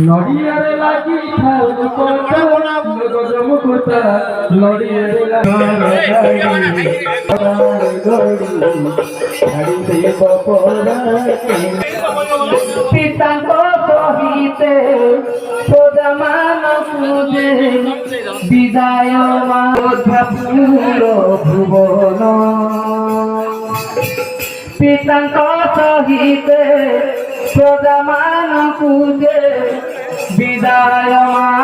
নড়িয়ারে লাগি মুকুতা নড়িয়ারে পিতাঙ্গ কহিতে সোদামান পূজে বিদায় মাধুর ভুবন পিতাঙ্গ সহিতে সোদামান পূজে বিদায়